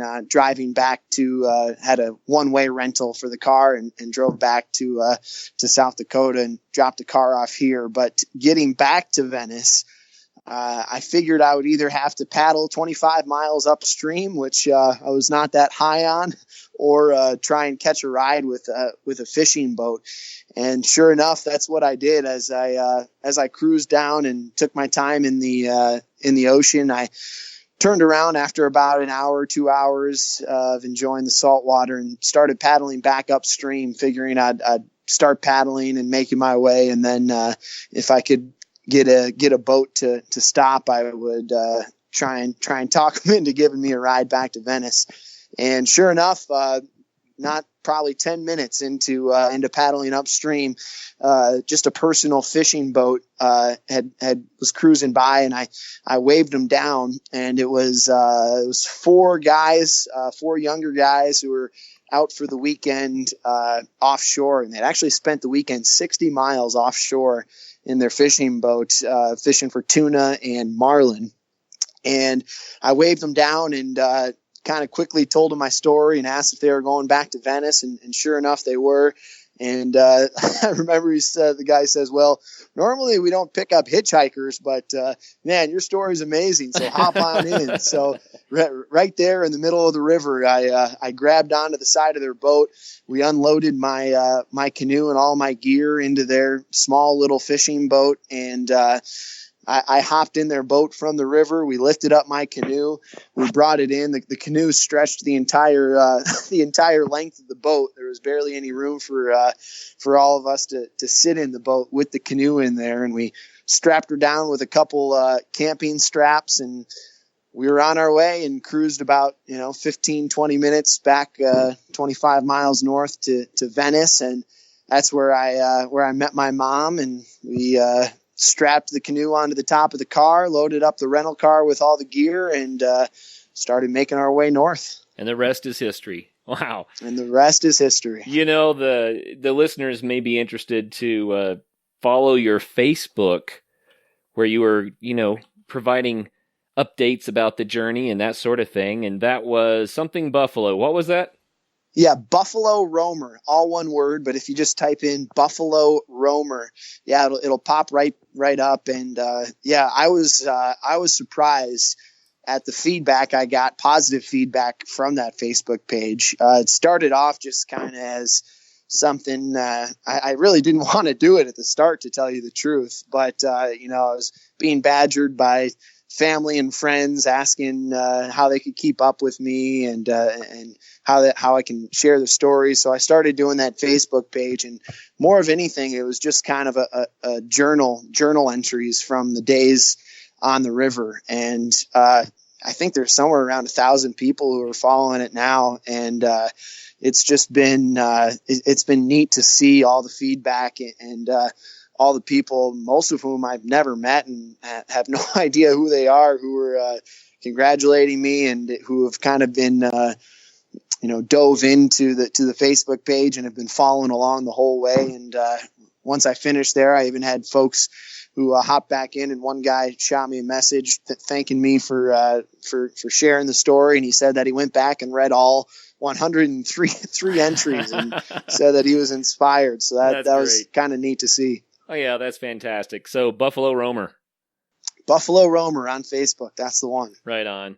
back to had a one-way rental for the car and drove back to South Dakota and dropped the car off here. But getting back to Venice, I figured I would either have to paddle 25 miles upstream, which I was not that high on, or try and catch a ride with a fishing boat. And sure enough, that's what I did. As I cruised down and took my time in the ocean, I turned around after about an hour, 2 hours of enjoying the salt water, and started paddling back upstream, figuring I'd start paddling and making my way. And then if I could get a boat to stop, I would try and talk them into giving me a ride back to Venice. And sure enough, not probably 10 minutes into paddling upstream, just a personal fishing boat was cruising by, and I waved them down, and it was four younger guys who were out for the weekend offshore, and they'd actually spent the weekend 60 miles offshore in their fishing boat, fishing for tuna and marlin. And I waved them down and kind of quickly told them my story and asked if they were going back to Venice. And sure enough, they were. And I remember the guy says, "Well, normally we don't pick up hitchhikers, but man, your story is amazing. So hop on in." So right there in the middle of the river, I grabbed onto the side of their boat. We unloaded my canoe and all my gear into their small little fishing boat, and I hopped in their boat from the river. We lifted up my canoe. We brought it in. The canoe stretched the entire length of the boat. There was barely any room for all of us to sit in the boat with the canoe in there. And we strapped her down with a couple camping straps, and we were on our way and cruised about 15, 20 minutes back 25 miles north to Venice. And that's where I met my mom, and we strapped the canoe onto the top of the car, loaded up the rental car with all the gear, and started making our way north. And the rest is history. Wow. And the rest is history. The listeners may be interested to follow your Facebook, where you were, providing updates about the journey and that sort of thing. And that was something Buffalo. What was that? Yeah, BuffaloRoamer, all one word. But if you just type in BuffaloRoamer, yeah, it'll pop right up. And I was surprised at the feedback I got, positive feedback from that Facebook page. It started off just kind of as something I really didn't want to do it at the start, to tell you the truth. But I was being badgered by family and friends asking how they could keep up with me and how I can share the story. So I started doing that Facebook page, and more of anything, it was just kind of a journal entries from the days on the river. And I think there's somewhere around 1,000 people who are following it now. And, it's just been, it's been neat to see all the feedback and, all the people, most of whom I've never met and have no idea who they are, who are, congratulating me and who have kind of been, dove into the Facebook page and have been following along the whole way. And, once I finished there, I even had folks who hopped back in, and one guy shot me a message thanking me for sharing the story. And he said that he went back and read all 103 entries and said that he was inspired. So that was kind of neat to see. Oh yeah, that's fantastic. So BuffaloRoamer on Facebook. That's the one. Right on.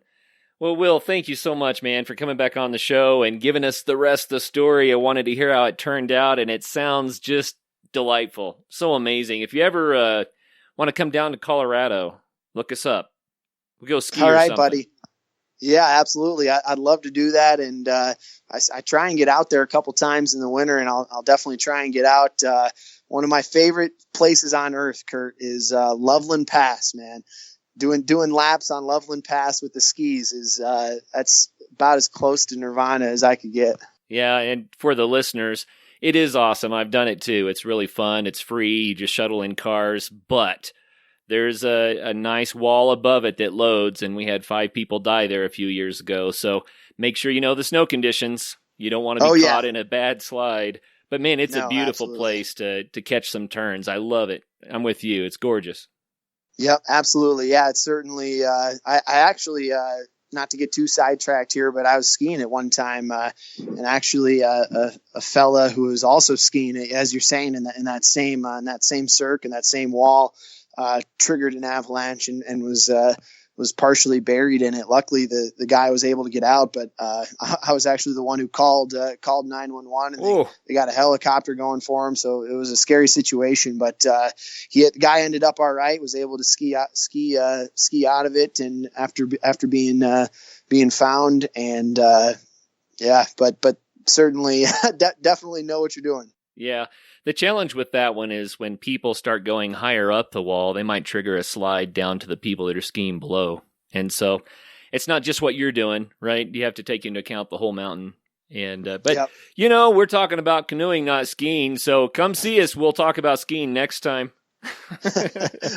Well, Will, thank you so much, man, for coming back on the show and giving us the rest of the story. I wanted to hear how it turned out, and it sounds just delightful. So amazing. If you ever want to come down to Colorado, look us up. We'll go ski. All right, or something. buddy. Yeah, absolutely. I'd love to do that. And I try and get out there a couple times in the winter, and I'll definitely try and get out. One of my favorite places on earth, Curt, is Loveland Pass, man. Doing laps on Loveland Pass with the skis is that's about as close to nirvana as I could get. Yeah, and for the listeners, it is awesome. I've done it too. It's really fun. It's free. You just shuttle in cars, but there's a nice wall above it that loads, and we had 5 people die there a few years ago. So make sure you know the snow conditions. You don't want to be caught in a bad slide. But man, it's a beautiful place to catch some turns. I love it. I'm with you. It's gorgeous. Yep, absolutely. Yeah, it's certainly. I actually, not to get too sidetracked here, but I was skiing at one time, and actually a fella who was also skiing, as you're saying, in that same cirque and that same wall, triggered an avalanche and was partially buried in it. Luckily, the guy was able to get out, but I was actually the one who called 911, and they got a helicopter going for him. So it was a scary situation, but the guy ended up all right. Was able to ski out of it, and after being found, and but certainly definitely know what you're doing. Yeah. The challenge with that one is when people start going higher up the wall, they might trigger a slide down to the people that are skiing below. And so it's not just what you're doing, right? You have to take into account the whole mountain. And but we're talking about canoeing, not skiing. So come see us. We'll talk about skiing next time.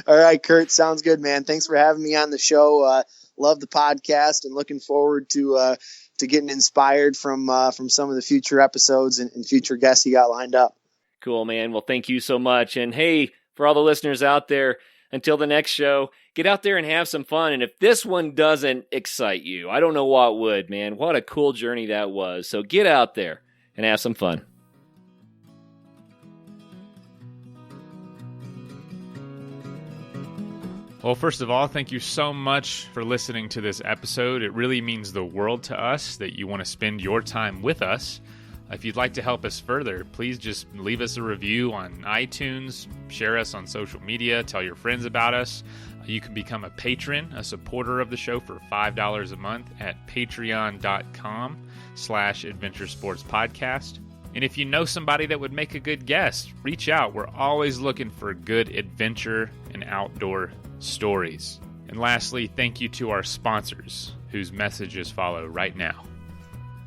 All right, Curt. Sounds good, man. Thanks for having me on the show. Love the podcast and looking forward to getting inspired from some of the future episodes and future guests you got lined up. Cool, man. Well, thank you so much. And hey, for all the listeners out there, until the next show, get out there and have some fun. And if this one doesn't excite you, I don't know what would, man. What a cool journey that was. So get out there and have some fun. Well, first of all, thank you so much for listening to this episode. It really means the world to us that you want to spend your time with us. If you'd like to help us further, please just leave us a review on iTunes, share us on social media, tell your friends about us. You can become a patron, a supporter of the show for $5 a month at patreon.com/Adventure Sports Podcast. And if you know somebody that would make a good guest, reach out. We're always looking for good adventure and outdoor stories. And lastly, thank you to our sponsors, whose messages follow right now.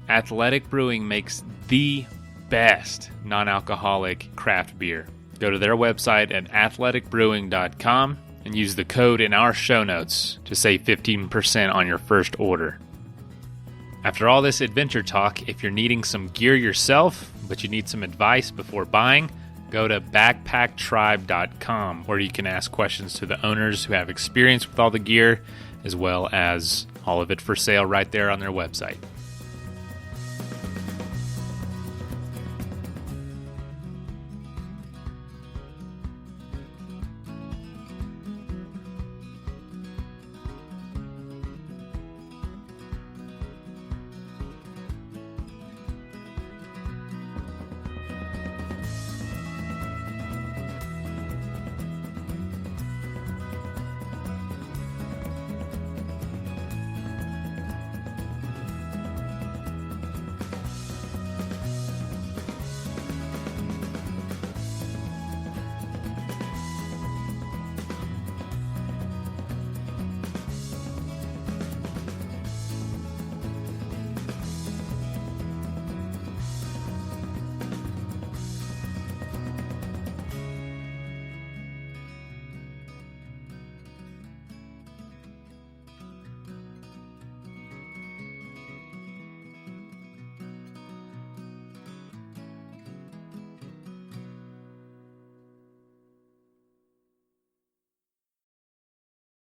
Athletic Brewing makes the best non-alcoholic craft beer. Go to their website at athleticbrewing.com and use the code in our show notes to save 15% on your first order. After all this adventure talk, if you're needing some gear yourself, but you need some advice before buying, go to backpacktribe.com, where you can ask questions to the owners who have experience with all the gear, as well as all of it for sale right there on their website.